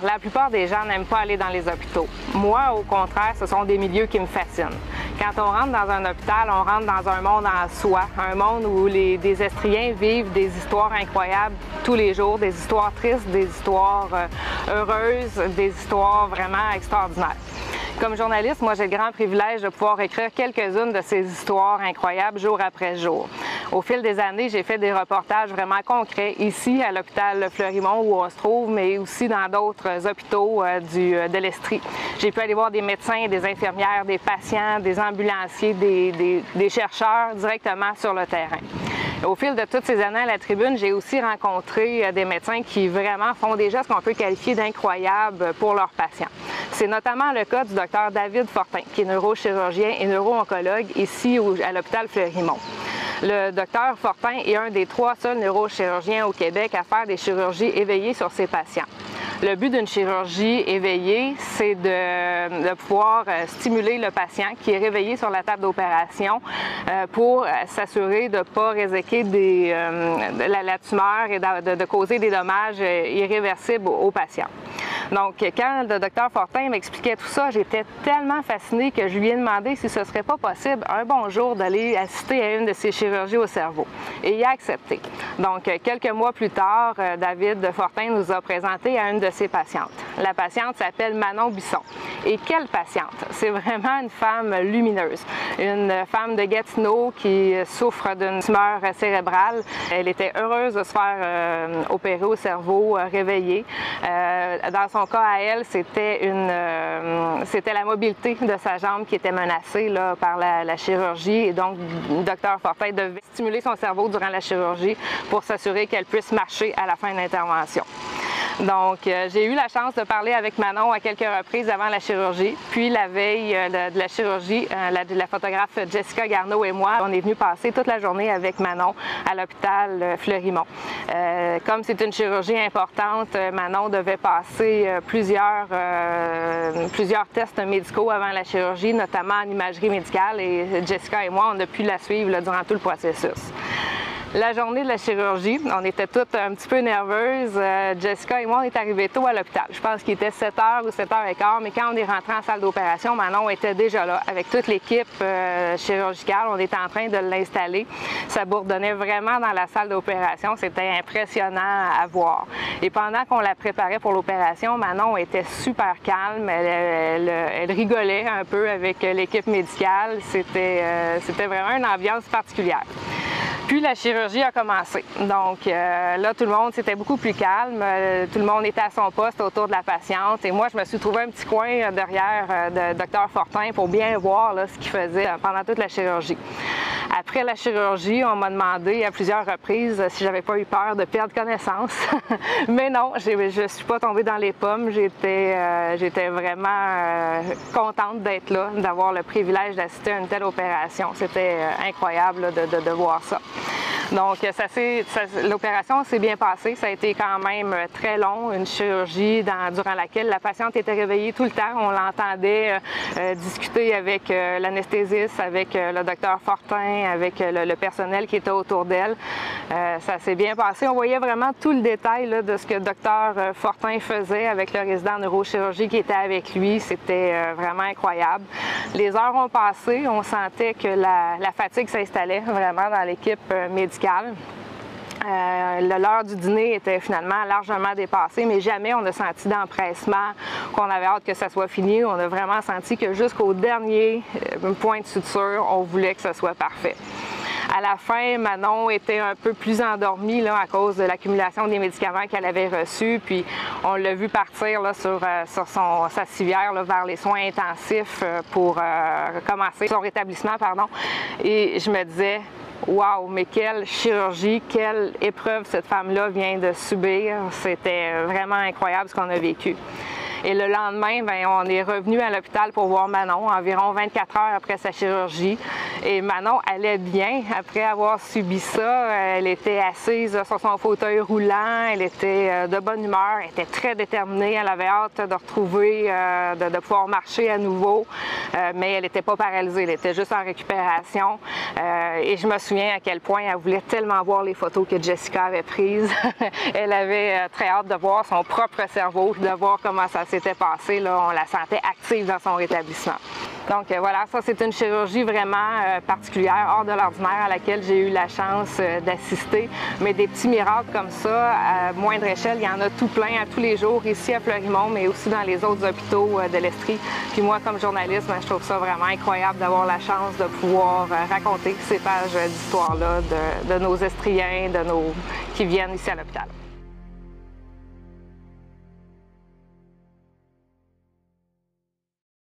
La plupart des gens n'aiment pas aller dans les hôpitaux. Moi, au contraire, ce sont des milieux qui me fascinent. Quand on rentre dans un hôpital, on rentre dans un monde en soi, un monde où des Estriens vivent des histoires incroyables tous les jours, des histoires tristes, des histoires heureuses, des histoires vraiment extraordinaires. Comme journaliste, moi, j'ai le grand privilège de pouvoir écrire quelques-unes de ces histoires incroyables jour après jour. Au fil des années, j'ai fait des reportages vraiment concrets ici à l'hôpital Fleurimont où on se trouve, mais aussi dans d'autres hôpitaux de l'Estrie. J'ai pu aller voir des médecins, des infirmières, des patients, des ambulanciers, des chercheurs directement sur le terrain. Au fil de toutes ces années à la tribune, j'ai aussi rencontré des médecins qui vraiment font des gestes qu'on peut qualifier d'incroyables pour leurs patients. C'est notamment le cas du Dr David Fortin, qui est neurochirurgien et neuro-oncologue ici à l'hôpital Fleurimont. Le Dr Fortin est un des 3 seuls neurochirurgiens au Québec à faire des chirurgies éveillées sur ses patients. Le but d'une chirurgie éveillée, c'est de pouvoir stimuler le patient qui est réveillé sur la table d'opération pour s'assurer de ne pas réséquer la tumeur et de causer des dommages irréversibles au patient. Donc, quand le Dr Fortin m'expliquait tout ça, j'étais tellement fascinée que je lui ai demandé si ce serait pas possible un bon jour d'aller assister à une de ces chirurgies au cerveau. Et il a accepté. Donc, quelques mois plus tard, David Fortin nous a présenté à une de ses patientes. La patiente s'appelle Manon Bisson. Et quelle patiente! C'est vraiment une femme lumineuse, une femme de Gatineau qui souffre d'une tumeur cérébrale. Elle était heureuse de se faire opérer au cerveau, réveillée. Dans son cas à elle, c'était la mobilité de sa jambe qui était menacée là, par la chirurgie. Et donc, le Dr Fortin devait stimuler son cerveau durant la chirurgie pour s'assurer qu'elle puisse marcher à la fin de l'intervention. Donc, j'ai eu la chance de parler avec Manon à quelques reprises avant la chirurgie. Puis, la veille de la chirurgie, la photographe Jessica Garneau et moi, on est venus passer toute la journée avec Manon à l'hôpital Fleurimont. Comme c'est une chirurgie importante, Manon devait passer plusieurs tests médicaux avant la chirurgie, notamment en imagerie médicale. Et Jessica et moi, on a pu la suivre là, durant tout le processus. La journée de la chirurgie, on était toutes un petit peu nerveuses. Jessica et moi, on est arrivés tôt à l'hôpital. Je pense qu'il était 7h ou 7h15, mais quand on est rentré en salle d'opération, Manon était déjà là avec toute l'équipe chirurgicale. On était en train de l'installer. Ça bourdonnait vraiment dans la salle d'opération. C'était impressionnant à voir. Et pendant qu'on la préparait pour l'opération, Manon était super calme. Elle rigolait un peu avec l'équipe médicale. C'était vraiment une ambiance particulière. Puis la chirurgie a commencé. Donc là, tout le monde, c'était beaucoup plus calme. Tout le monde était à son poste autour de la patiente. Et moi, je me suis trouvé un petit coin derrière le Dr Fortin pour bien voir là, ce qu'il faisait pendant toute la chirurgie. Après la chirurgie, on m'a demandé à plusieurs reprises si j'avais pas eu peur de perdre connaissance. Mais non, je suis pas tombée dans les pommes. J'étais vraiment contente d'être là, d'avoir le privilège d'assister à une telle opération. C'était incroyable là, de voir ça. Donc, l'opération s'est bien passée. Ça a été quand même très long, une chirurgie durant laquelle la patiente était réveillée tout le temps. On l'entendait discuter avec l'anesthésiste, avec le docteur Fortin, avec le personnel qui était autour d'elle. Ça s'est bien passé. On voyait vraiment tout le détail là, de ce que le docteur Fortin faisait avec le résident en neurochirurgie qui était avec lui. C'était vraiment incroyable. Les heures ont passé. On sentait que la fatigue s'installait vraiment dans l'équipe médicale. L'heure du dîner était finalement largement dépassée, mais jamais on a senti d'empressement, qu'on avait hâte que ça soit fini. On a vraiment senti que jusqu'au dernier point de suture, on voulait que ce soit parfait. À la fin, Manon était un peu plus endormie là, à cause de l'accumulation des médicaments qu'elle avait reçus. Puis on l'a vu partir là, sur sa civière là, vers les soins intensifs pour commencer son rétablissement. Et je me disais, wow, mais quelle chirurgie, quelle épreuve cette femme-là vient de subir. C'était vraiment incroyable ce qu'on a vécu. Et le lendemain, on est revenu à l'hôpital pour voir Manon, environ 24 heures après sa chirurgie. Et Manon allait bien après avoir subi ça. Elle était assise sur son fauteuil roulant, elle était de bonne humeur, elle était très déterminée, elle avait hâte de retrouver, de pouvoir marcher à nouveau. mais elle n'était pas paralysée, elle était juste en récupération. Et je me souviens à quel point elle voulait tellement voir les photos que Jessica avait prises. Elle avait très hâte de voir son propre cerveau, de voir comment ça s'était passé. Là, on la sentait active dans son rétablissement. Donc voilà, ça c'est une chirurgie vraiment particulière, hors de l'ordinaire, à laquelle j'ai eu la chance d'assister. Mais des petits miracles comme ça, à moindre échelle, il y en a tout plein à tous les jours, ici à Fleurimont, mais aussi dans les autres hôpitaux de l'Estrie. Puis moi, comme journaliste, je trouve ça vraiment incroyable d'avoir la chance de pouvoir raconter ces pages d'histoire-là de nos Estriens, qui viennent ici à l'hôpital.